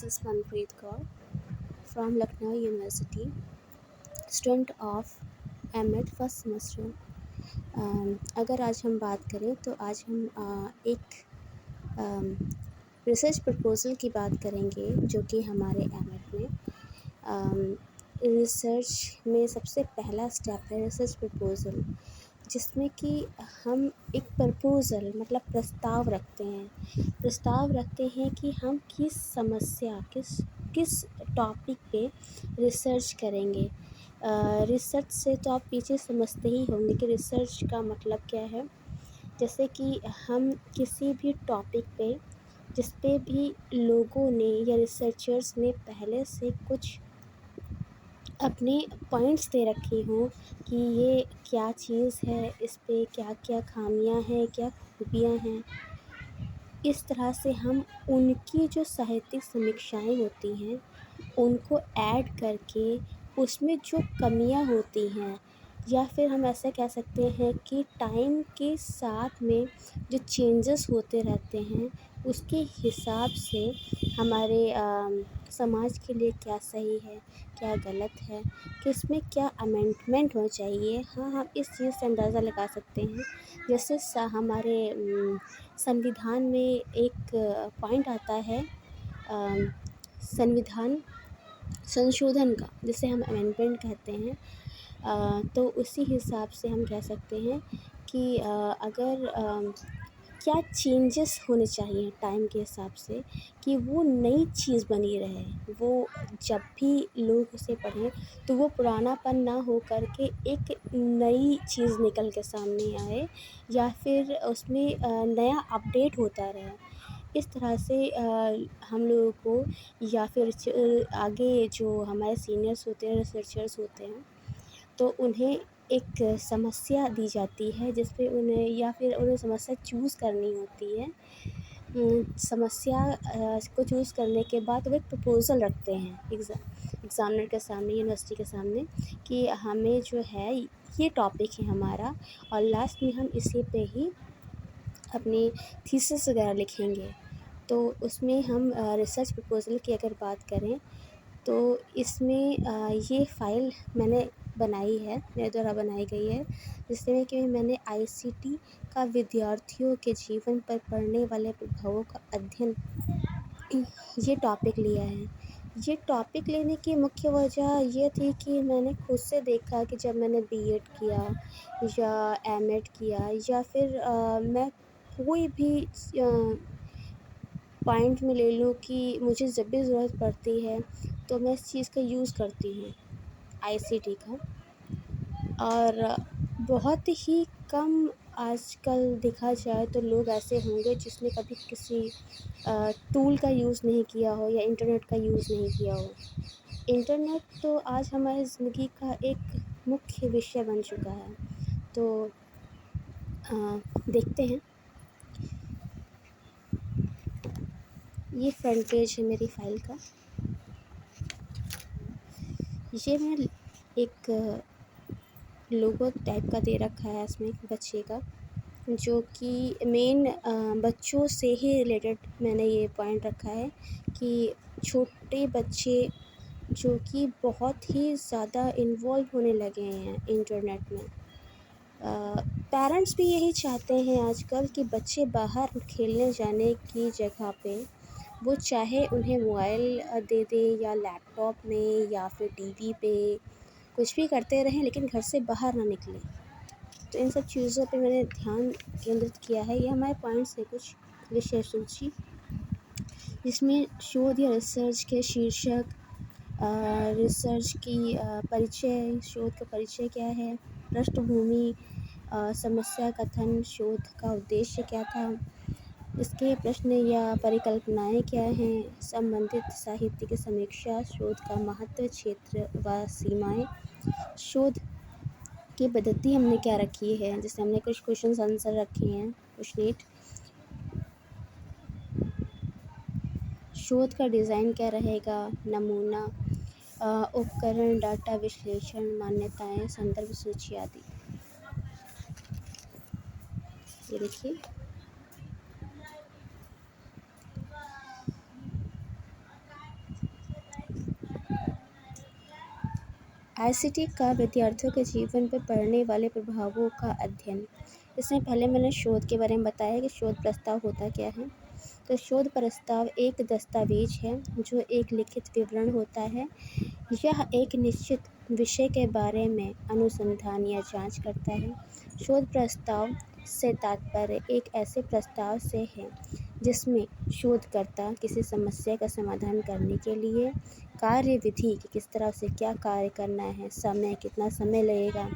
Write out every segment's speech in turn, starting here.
This is Manpreet Kaur from Lucknow University, student of M Ed first semester. अगर आज हम बात करें तो आज हम एक रिसर्च प्रपोज़ल की बात करेंगे जो कि हमारे एमएड में रिसर्च में सबसे पहला स्टेप है रिसर्च प्रपोज़ल, जिसमें कि हम एक प्रपोज़ल मतलब प्रस्ताव रखते हैं कि हम किस समस्या किस टॉपिक पे रिसर्च करेंगे। रिसर्च से तो आप पीछे समझते ही होंगे कि रिसर्च का मतलब क्या है। जैसे कि हम किसी भी टॉपिक पे जिस पे भी लोगों ने या रिसर्चर्स ने पहले से कुछ अपने पॉइंट्स दे रखे हों कि ये क्या चीज़ है, इस पे क्या-क्या खामियां हैं, क्या खूबियां हैं। इस तरह से हम उनकी जो साहित्यिक समीक्षाएं होती हैं उनको ऐड करके उसमें जो कमियां होती हैं, या फिर हम ऐसा कह सकते हैं कि टाइम के साथ में जो चेंजेस होते रहते हैं उसके हिसाब से हमारे समाज के लिए क्या सही है, क्या गलत है, किसमें क्या अमेंडमेंट होना चाहिए। हाँ, हम इस चीज़ से अंदाज़ा लगा सकते हैं। जैसे हमारे संविधान में एक पॉइंट आता है संविधान संशोधन का, जिसे हम अमेंडमेंट कहते हैं। तो उसी हिसाब से हम कह सकते हैं कि अगर क्या चेंजेस होने चाहिए टाइम के हिसाब से कि वो नई चीज़ बनी रहे, वो जब भी लोग उसे पढ़ें तो वो पुरानापन ना हो करके एक नई चीज़ निकल के सामने आए, या फिर उसमें नया अपडेट होता रहे। इस तरह से हम लोगों को या फिर आगे जो हमारे सीनियर्स होते हैं, रिसर्चर्स होते हैं, तो उन्हें एक समस्या दी जाती है जिस पे उन्हें या फिर उन्हें समस्या चूज़ करनी होती है। समस्या को चूज़ करने के बाद वो एक प्रपोज़ल रखते हैं एग्ज़ामिनर के सामने, यूनिवर्सिटी के सामने, कि हमें जो है ये टॉपिक है हमारा, और लास्ट में हम इसी पे ही अपनी थीसिस वगैरह लिखेंगे। तो उसमें हम रिसर्च प्रपोज़ल की अगर बात करें तो इसमें ये फ़ाइल मैंने बनाई है, मेरे द्वारा बनाई गई है, जिसमें कि मैंने आईसीटी का विद्यार्थियों के जीवन पर पड़ने वाले प्रभावों का अध्ययन ये टॉपिक लिया है। ये टॉपिक लेने की मुख्य वजह ये थी कि मैंने खुद से देखा कि जब मैंने बीएड किया या एमएड किया या फिर मैं कोई भी पॉइंट में ले लूँ कि मुझे जब भी ज़रूरत पड़ती है तो मैं इस चीज़ का यूज़ करती हूँ, आईसीटी का। और बहुत ही कम आजकल देखा जाए तो लोग ऐसे होंगे जिसने कभी किसी टूल का यूज़ नहीं किया हो या इंटरनेट का यूज़ नहीं किया हो। इंटरनेट तो आज हमारी ज़िंदगी का एक मुख्य विषय बन चुका है। तो देखते हैं, ये फ्रंट पेज है मेरी फ़ाइल का। ये मैं एक लोगो टाइप का दे रखा है इसमें बच्चे का, जो कि मेन बच्चों से ही रिलेटेड मैंने ये पॉइंट रखा है कि छोटे बच्चे जो कि बहुत ही ज़्यादा इन्वॉल्व होने लगे हैं इंटरनेट में। पेरेंट्स भी यही चाहते हैं आजकल कि बच्चे बाहर खेलने जाने की जगह पे वो चाहे उन्हें मोबाइल दे दें या लैपटॉप में या फिर टीवी पे, कुछ भी करते रहें लेकिन घर से बाहर ना निकलें। तो इन सब चीज़ों पे मैंने ध्यान केंद्रित किया है। ये हमारे पॉइंट्स हैं कुछ विशेष सूची, जिसमें शोध या रिसर्च के शीर्षक, रिसर्च की परिचय, शोध का परिचय क्या है, पृष्ठभूमि, समस्या कथन, शोध का उद्देश्य क्या था, इसके प्रश्न या परिकल्पनाएं क्या हैं, संबंधित साहित्य की समीक्षा, शोध का महत्व, क्षेत्र व सीमाएं, शोध की पद्धति हमने क्या रखी है, जैसे हमने कुछ क्वेश्चन आंसर रखे हैं कुछ नीट। शोध का डिज़ाइन क्या रहेगा, नमूना, उपकरण, डाटा विश्लेषण, मान्यताएं, संदर्भ सूची आदि। ये देखिए, आईसीटी का विद्यार्थियों के जीवन पर पड़ने वाले प्रभावों का अध्ययन। इससे पहले मैंने शोध के बारे में बताया कि शोध प्रस्ताव होता क्या है। तो शोध प्रस्ताव एक दस्तावेज है जो एक लिखित विवरण होता है। यह एक निश्चित विषय के बारे में अनुसंधान या जांच करता है। शोध प्रस्ताव से तात्पर्य एक ऐसे प्रस्ताव से है जिसमें शोधकर्ता किसी समस्या का समाधान करने के लिए कार्यविधि कि किस तरह से क्या कार्य करना है, समय कितना समय लगेगा,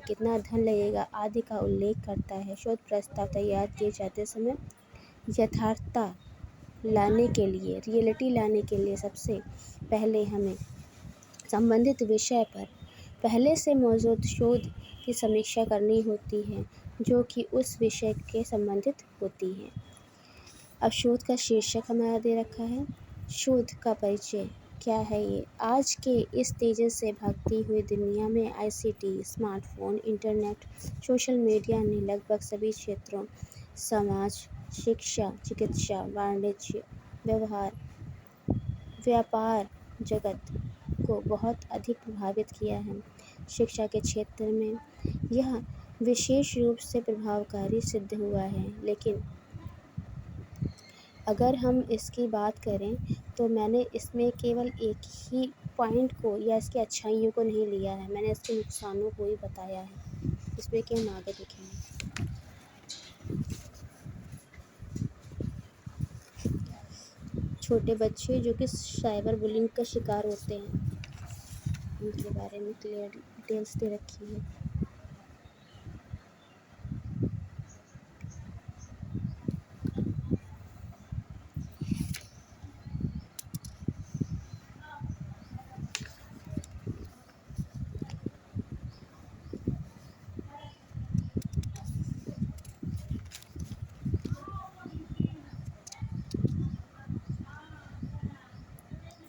कितना धन लगेगा आदि का उल्लेख करता है। शोध प्रस्ताव तैयार किए जाते समय यथार्थता लाने के लिए, रियलिटी लाने के लिए सबसे पहले हमें संबंधित विषय पर पहले से मौजूद शोध की समीक्षा करनी होती है जो कि उस विषय के संबंधित होती है। अब शोध का शीर्षक हमारा दे रखा है, शोध का परिचय क्या है ये। आज के इस तेज़ी से भागती हुई दुनिया में ICT, smartphone, internet, social media ने लगभग सभी क्षेत्रों समाज, शिक्षा, चिकित्सा, वाणिज्य, व्यापार जगत को बहुत अधिक प्रभावित किया है। शिक्षा के क्षेत्र में यह विशेष रूप से प्रभावकारी सिद्ध हुआ है। लेकिन अगर हम इसकी बात करें तो मैंने इसमें केवल एक ही पॉइंट को या इसकी अच्छाइयों को नहीं लिया है, मैंने इसके नुकसानों को ही बताया है। इसमें कि हम आगे देखेंगे। छोटे बच्चे जो कि साइबर बुलिंग का शिकार होते हैं, उनके बारे में क्लियर डिटेल्स दे रखी है।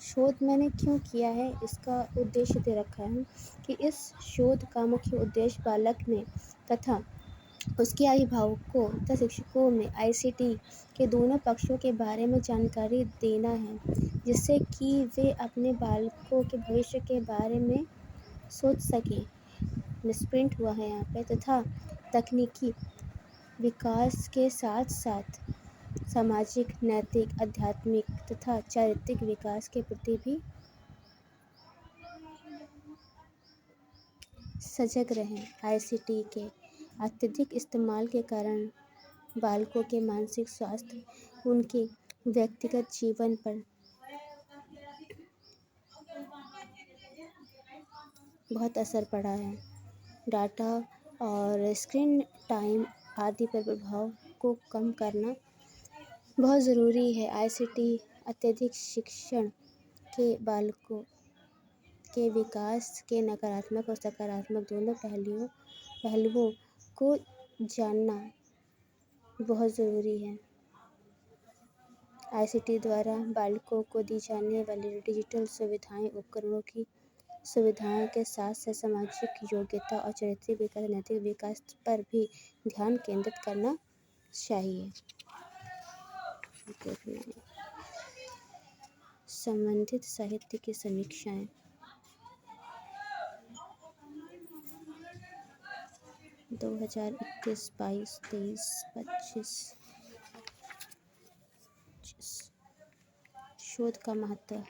शोध मैंने क्यों किया है, इसका उद्देश्य दे रखा है कि इस शोध का मुख्य उद्देश्य बालक में तथा उसके अभिभावकों तथा शिक्षकों में आईसीटी के दोनों पक्षों के बारे में जानकारी देना है, जिससे कि वे अपने बालकों के भविष्य के बारे में सोच सकें। मिसप्रिंट हुआ है यहाँ पे। तथा तकनीकी विकास के साथ साथ सामाजिक, नैतिक, आध्यात्मिक तथा चारित्रिक विकास के प्रति भी सजग रहें। आईसीटी के अत्यधिक इस्तेमाल के कारण बालकों के मानसिक स्वास्थ्य, उनके व्यक्तिगत जीवन पर बहुत असर पड़ा है। डाटा और स्क्रीन टाइम आदि पर प्रभाव को कम करना बहुत ज़रूरी है। आईसीटी अत्यधिक शिक्षण के बालकों के विकास के नकारात्मक और सकारात्मक दोनों पहलुओं को जानना बहुत ज़रूरी है। आईसीटी द्वारा बालकों को दी जाने वाली डिजिटल सुविधाएं, उपकरणों की सुविधाओं के साथ साथ सामाजिक योग्यता और चारित्रिक विकास, नैतिक विकास पर भी ध्यान केंद्रित करना चाहिए। संबंधित साहित्य की समीक्षाएं। 2021, 22, 23, 25 शोध का महत्व।